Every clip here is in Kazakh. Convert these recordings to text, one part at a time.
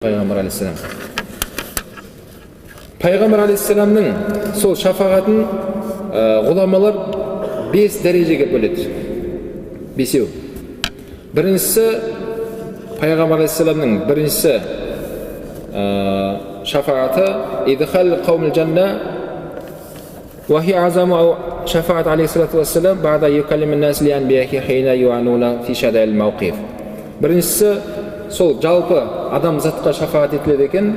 пайғамбар алейхиссалам. Пайғамбар алейхиссаламның сол шафағатын ғұламалар 5 дәрежеге бөледі. 5. Біріншісі пайғамбар алейхиссаламның біріншісі шафағаты идхал қаумил жанна ва хи азаму шафаат алейхиссалату вассалам баъда юкаллимун нас ли анбияхи хина юануна фи шадаил мауқиф. Біріншісі сол жалпы адамзатқа шафаат етіледі екен.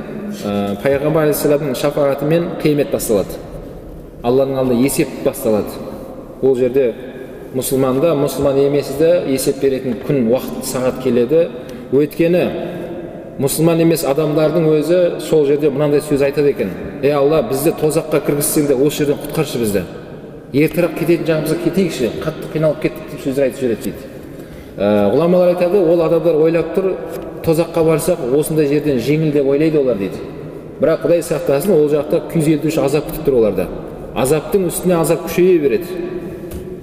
Пайғамбар алейхиссаламның шафаатымен қиямет басталады. Алланың алдында есеп басталады. Ол жерде мұсылманда, мұсылман емесіде есеп беретін күн, уақыт, сағат келеді. Өйткені мұсылман емес адамдардың өзі сол жерде мынандай сөз айтады екен: "Ей Алла, бізді тозаққа кіргізсең де осы жерден құтқаршы бізді. Ертерек кететін жағымызға кетейікші, қатты қиналып кеттік" деп сөздер айтып жүреді дейді. Ғұламалар айтады, ол адамдар ойлап тұр, тозаққа барсақ осындай жерден жеңіл деп ойлайды олар дейді. Бірақ Құдай сақтасын, ол жақта күйзелтуші азап күтіп тұр оларда. Азаптың үстіне азап күшейе береді.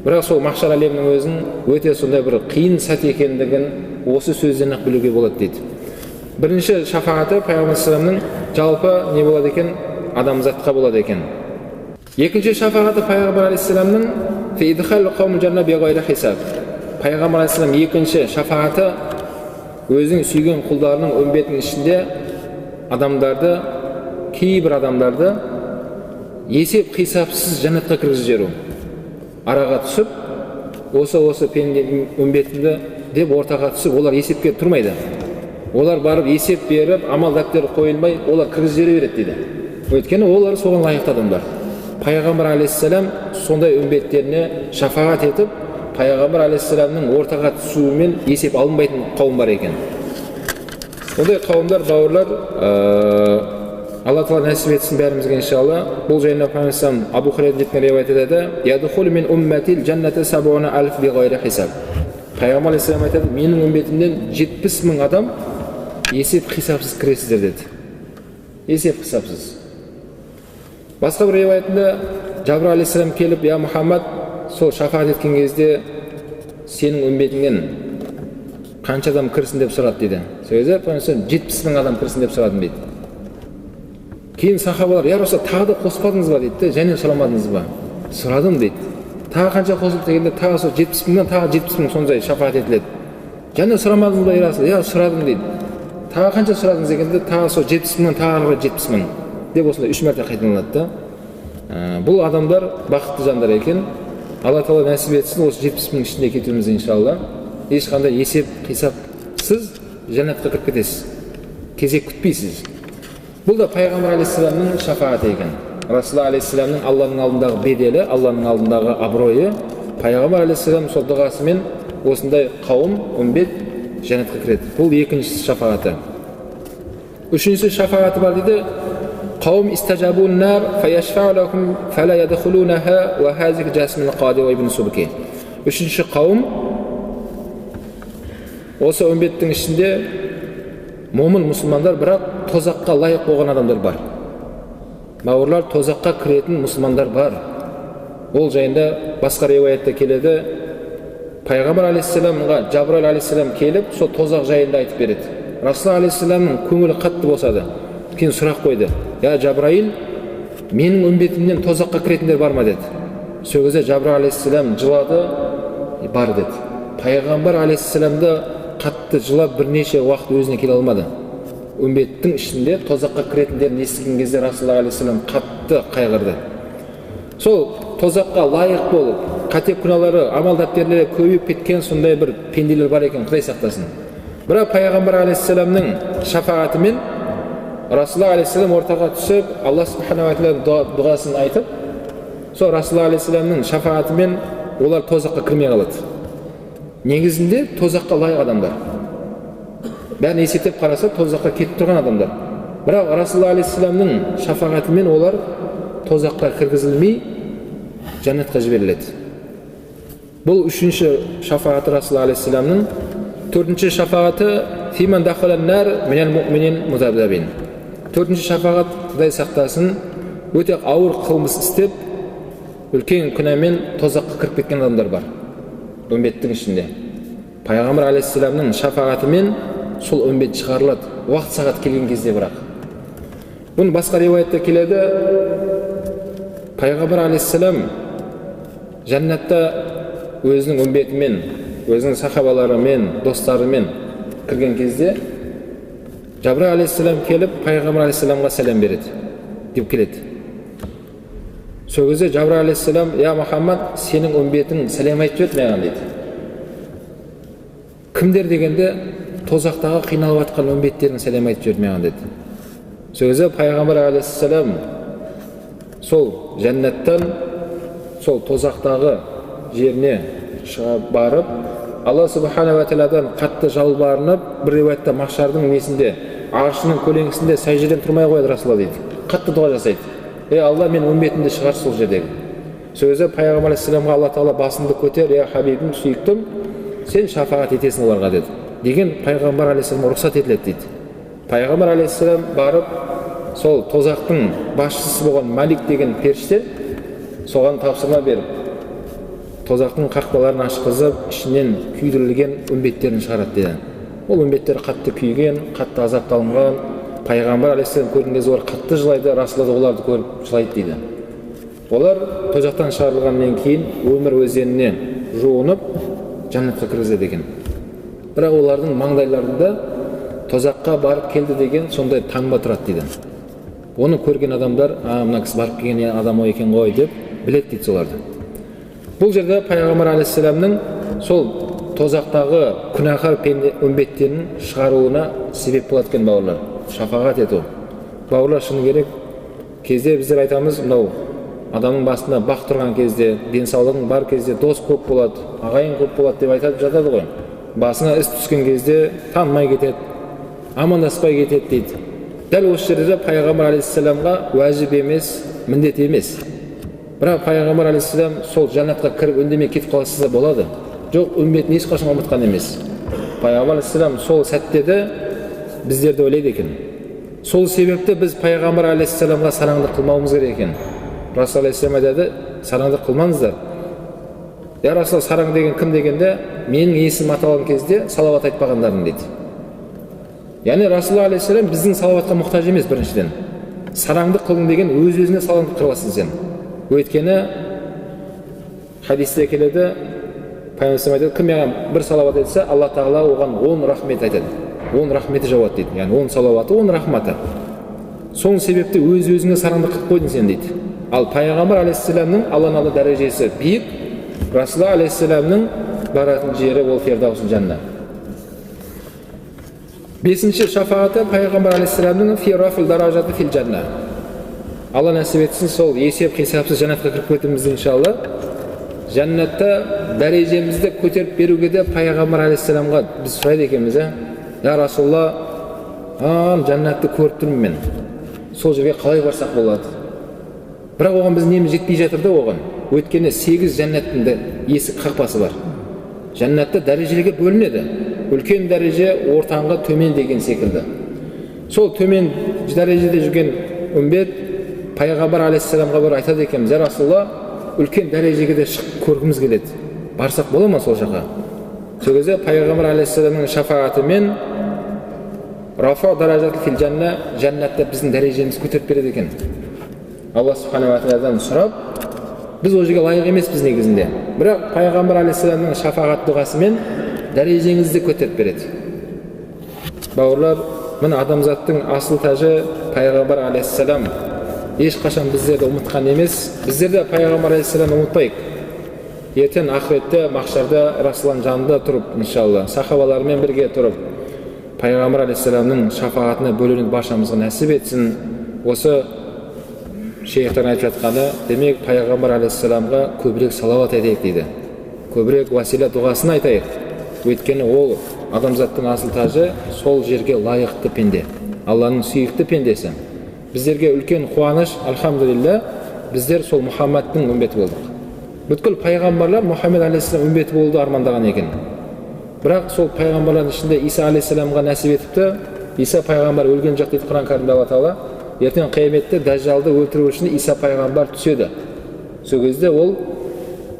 Бірақ сол махшар әлемінің өзін өте сондай бір қиын сәт екендігін осы сөзден ақ білуге болады дейді. Бірінші шафағаты пайғамбар саламның жалпы не болады екен? Адамзатқа болады екен. Екінші шафағаты пайғамбар алейхиссаламның фи идхал қаумил жанна биғайри хисаб. Пайғамбар алейхиссалам екінші шафағаты өзінің сүйген құлдарының үмбетінің ішінде адамдарды, кейбір адамдарды есеп қисапсыз жәннатқа кіргізіп жіберу. Араға түсіп, осы пенде үмбетінде деп ортаға түсіп, олар есепке тұрмайды. Олар барып есеп беріп, амал дәптері қойылмай, олар кіргізіп жібере береді дейді. Өйткені олар соған лайықты адамдар. Пайғамбар алейхиссалам сондай үмбеттеріне шафағат етіп, пайғамбар алейхиссаламның ортаға түсуімен есеп алынбайтын қауым бар екен. Ондай қауымдар, бауырлар, Алла Тағала нәсіп етсін бәрімізге иншалла. Бұл жайында пайғамбар Абу Хурайрадан риуаят етеді: "Ядхулу мин уммати жанната сабуна алф биғайри хисаб." Пайғамбар алейхиссалам айтады: "Менің үмбетімнен 70 мың адам есеп қисапсыз кіресіздер" деді. Есеп қисапсыз. Басқа бір риуаятында Жабыр алейхиссалам келіп: "Я Мұхаммад, сол шафаат еткен кезде сенің үмбетіңнен қанша адам кірсін" деп сұрады дейді. Сөзі пайғамбар 70 мың адам кірсін деп сұрадым дейді. Кейін сахабалар: "Я Расул, тағы да қоспадыңыз ба?" дейді. "Және сұрамадыңыз ба?" "Сұрадым" дейді. "Тағы қанша қосылды?" дегенде тағы сол 70 мыңнан тағы 70 мың сондай шафаат етіледі. "Және сұрамадыңыз ба, Я Расул?" "Я, сұрадым" дейді. "Тағы қанша сұрадыңыз?" дегенде тағы сол 70 мыңнан тағы 70 мың деп осындай 3 мәрте қайталанады да. Бұл адамдар бақытты жандар екен. Алла Тағала нәсіп етсін осы 70 мың ішінде кетуіміз иншалла. Ешқандай есеп қисапсыз жәннатқа кіріп кетесіз. Кезек күтпейсіз. Бұл да пайғамбар алейхиссаламның шафааты екен. Расулullah алейхиссаламның Алланың алдындағы беделі, Алланың алдындағы абыройы, пайғамбар алейхиссалам сол дұғасымен осындай қауым, үмбет жәннатқа кіреді. Бұл екінші шафааты. Үшінші шафааты бар дейді: "Қауым истажабун нар фаяшфау лахум фала ядхулунаха ва хазик жасмин қади ва ибн Субки." Үшінші қауым осы үмбеттің ішінде момын мұсылмандар, бірақ тозаққа лайық болған адамдар бар. Бауырлар, тозаққа кіретін мұсылмандар бар. Ол жайында басқа риуаятта келеді. Пайғамбар алейхиссаламға Жабраил алейхиссалам келіп, сол тозақ жайында айтып береді. Расулullah алейхиссаламның көңілі қатты босады. Кейін сұрақ қойды: "Я Жабраил, менің үмбетімнен тозаққа кіретіндер бар ма?" деді. Сол кезде Жабраил алейхиссалам жылады: "Бар" деді. Пайғамбар алейхиссаламды қатты жылап бірнеше уақыт өзіне келе алмады. Үмбеттің ішінде тозаққа кіретіндерін естіген кезде Расулullah алейхиссалам қатты қайғырды. Сол тозаққа лайық болып, қате күнәлары, амал дәптерлері көбейіп кеткен сондай бір пенделер бар екен, Құдай сақтасын. Бірақ пайғамбар алейхиссаламның шафаатымен Расулullah алейхиссалам ортаға түсіп, Алла субханала ва тағала дұғасын айтып, сол Расулullah алейхиссаламның шафаатымен олар тозаққа кірмей қалады. Негізінде тозаққа лайық адамдар. Бәрін есептеп қараса тозаққа кетіп тұрған адамдар. Бірақ Расулullah алейхиссаламның шафаатымен олар тозаққа кіргізілмей жәннатқа жіберіледі. Бұл үшінші шафааты Расулullah алейхиссаламның. Төртінші шафааты фиман дахалан нар минал муъминин музабзабин. Төртінші шафаат, Құдай сақтасын, өте ауыр қылмыс істеп, үлкен күнәмен тозаққа кіріп кеткен адамдар бар үмбеттің ішінде. Пайғамбар алейхиссаламның шафаатымен сол үмбет шығарылады уақыт сағат келген кезде. Бірақ бұны басқа риуаятта келеді, пайғамбар алейхиссалам жәннатта өзінің үмбетімен, өзінің сахабаларымен, достарымен кірген кезде Жабраил алейхиссалам келіп пайғамбар алейхиссаламға сәлем береді деп келеді. Сол кезде Жабраил алейхиссалам: "Я Мұхаммад, сенің үмбетің сәлем айтып жіберді маған" дейді. Кімдер дегенде, тозақтағы қиналып жатқан үмбеттердің сәлем айтып жіберді маған деді. Сол кезде пайғамбар алейхиссалам сол жәннаттан сол тозақтағы жеріне шыға барып, Алла субхана ва тағаладан қатты жалбарынып, бір риуаятта махшардың несінде, аршының көлеңкесінде сәждеден тұрмай қояды Расулалла дейді. Қатты дұға жасайды: "Ей Алла, мен үмбетімді шығаршы сол жердегі." Сол кезде пайғамбар алейхиссаламға Алла тағала басымды көтер, "Ей хабибім, сүйіктім, сен шафағат етесің оларға" деді. Деген пайғамбар алейхиссаламға рұқсат етіледі дейді. Пайғамбар алейхиссалам барып, сол тозақтың басшысы болған Малик деген періште соған тапсырма беріп, тозақтың қақпаларын ашқызып, ішінен күйдірілген үмбеттерін шығарады деді. Ол үмбеттер қатты күйген, қатты азапталынған. Пайғамбар алейхиссалам көрген кезде олар қатты жылайды, Расулалла оларды көріп жылайды дейді. Олар тозақтан шығарылғаннан кейін өмір өзеніне жуынып жәннатқа кіргізеді екен. Бірақ олардың маңдайларында тозаққа барып келді деген сондай таңба тұрады дейді. Оны көрген адамдар: "Мына кісі барып келген адам ой екен ғой" деп біледі дейді соларды. Бұл жерде пайғамбар алейхиссаламның сол тозақтағы күнәһар үмбеттерін шығаруына себеп болады екен бауырлар. Шафағат ету. Бауырлар, шыны керек кезде біздер айтамыз, мынау адамның басында бақ тұрған кезде, денсаулығың бар кезде дос көп болады, ағайын көп болады деп айтып жатады ғой. Басына іс түскен кезде танымай кетеді, амандаспай кетеді дейді. Дәл осы жерде пайғамбар алейхиссаламға уәжіп емес, міндет емес. Бірақ пайғамбар алейхиссалам сол жәннатқа кіріп үндемей кетіп қалса болады. Жоқ, үмбетін ешқашан ұмытқан емес. Пайғамбар алейхиссалам сол сәтте де біздерді ойлайды екен. Сол себепті біз пайғамбар алейхиссаламға сараңдық қылмауымыз керек екен. Расул алейхиссалам айтады: "Сараңдық қылмаңыздар." "Я Расул, сараң деген кім?" дегенде, "Менің есім аталған кезде салауат айтпағандарың" дейді. Яғни Расул алейхиссалам біздің салауатқа мұқтаж емес. Біріншіден, сараңдық қылың деген өз-өзіне сараңдық қыласың сен. Өйткені хадисте келеді, пайғамбар айтады: "Кім маған бір салауат етсе, Алла тағала оған 10 рахмет айтады. 10 рахметі жауады" дейді. Яғни 10 салауаты, 10 рахматы. Соның себепті өз-өзіңе сараңдық қылып қойдың сен дейді. Ал пайғамбар алейхиссаламның Алланың алдында дәрежесі биік, Расул алейхиссаламның баратын жері ол фирдаусул жанна. Бесінші шафағаты пайғамбар алейхиссаламның фи рафил даражаты фил жанна. Алла нәсіп етсін, сол есеп қисапсыз жәннатқа кіріп кетуімізді иншалла. Жәннатта дәрежемізді көтеріп беруге де пайғамбар алейхиссаламға біз сұрайды екенбіз. "Я Расулалла, жәннатты көріп тұрмын мен. Сол жерге қалай барсақ болады?" Бірақ оған біз неміз жетпей жатыр да оған. Өйткені 8 жәннаттың есік қақпасы бар. Жәннатта дәрежелерге бөлінеді. Үлкен дәреже, ортаңғы, төмен деген секілді. Сол төмен дәрежеде жүрген үмбет пайғамбар алейхиссаламға бір айтады екен: "Я Расулалла, үлкен дәрежеге де шығып көргіміз келеді. Барсақ бола ма сол жаққа?" Сол кезде пайғамбар алейхиссаламның шафағатымен рафа даражат фил жанна, жәннатта біздің дәрежемізді көтеріп береді екен. Алла субхана ва тағаладан сұрап, біз ол жерге лайық емеспіз негізінде. Бірақ пайғамбар алейхиссаламның шафағат дұғасымен дәрежеңізді көтеріп береді. Бауырлар, мына адамзаттың асыл тәжі пайғамбар алейхиссалам. Ешқашан біздерді ұмытқан емес. Біздер де пайғамбар алейхиссаламды ұмытпайық. Ертең ақыретте, махшарда Расулалланың жанында тұрып, иншалла, сахабалармен бірге тұрып, пайғамбар алейхиссаламның шафағатына бөленуді баршамызға нәсіп етсін. Осы шейхтің айтып жатқаны, демек пайғамбар алейхиссаламға көбірек салауат айтайық дейді. Көбірек уасила дұғасын айтайық. Өйткені ол адамзаттың асыл тажы, сол жерге лайықты пенде, Алланың сүйікті пендесі. Біздерге үлкен қуаныш, альхамдулилля, біздер сол Мұхаммадтың үмбеті болдық. Бүткіл пайғамбарлар Мұхаммед алейхиссалам үмбеті болды армандаған екен. Бірақ сол пайғамбарлардың ішінде Иса алейхиссаламға нәсіп етіпті. Иса пайғамбар өлген жоқ дейді Құран кәрімде Алла тағала. Ертең қияметте дәжжалды өлтіру үшін Иса пайғамбар түседі. Сол кезде ол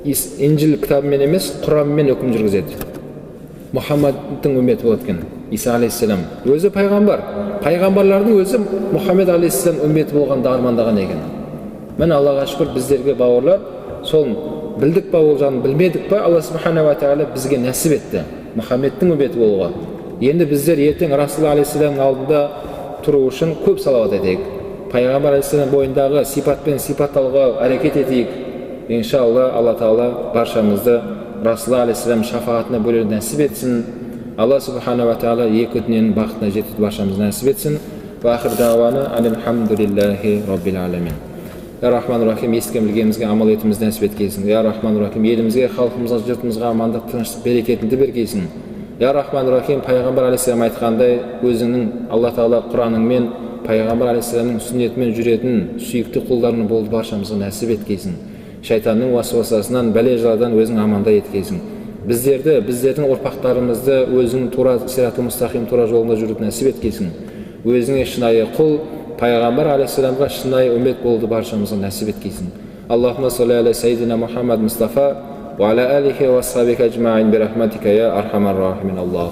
Инжил кітабымен емес, Құранмен үкім жүргізеді. Мұхаммадтың үмбеті болады екен. Иса алейхиссалам өзі пайғамбар. Пайғамбарлардың өзі Мұхаммед алейхиссалам үмметі болғанды армандаған екен. Міне Аллаға шүкір, біздерге бауырлар, сол білдік па ол жағын, білмедік па, Алла субхана ва тағала бізге нәсіп етті Мұхаммедтің үмметі болуға. Енді біздер ертең Расул алейхиссаламның алдында тұру үшін көп салауат етейік. Пайғамбар алейхиссалам бойындағы сипатпен сипатталуға әрекет етейік. Иншалла Алла Тағала баршамызды Расул алейхиссалам шафаатына бөлер нәсіп етсін. Алла субхана ва тағала екі дүниенің бақытына жетуді баршамызды нәсіп етсін. Ва ахир дауана алхамдулиллахи раббил аламин. Я Рахман Рахим, естіген білгенімізге амал етімізді нәсіп еткейсін. Я Рахман Рахим, елімізге, халқымызға, жұртымызға амандық, тыныштық, берекетіңді бергейсін. Я Рахман Рахим, пайғамбар алейхиссалам айтқандай, өзіңнің Алла Тағала Құраныңмен, пайғамбар алейхиссаламның сүннетімен жүретін сүйікті құлдарының болып баршамызға нәсіп еткейсін. Шайтанның уасуасасынан, бәле-жаладан өзің аманда еткейсін. Біздердің ұрпақтарымызды өзің тура сираты мұстақим тура жолында жүруді нәсіп еткейсін. Өзіңе шынайы құл, пайғамбар алейхиссаламға шынайы үммет болуды баршамызға нәсіп еткейсін. Аллахумма салли аля саййидина Мухаммад Мустафа ва аля алихи ва асхабихи аджмаин би рахматика я архамар рахимин. Аллах.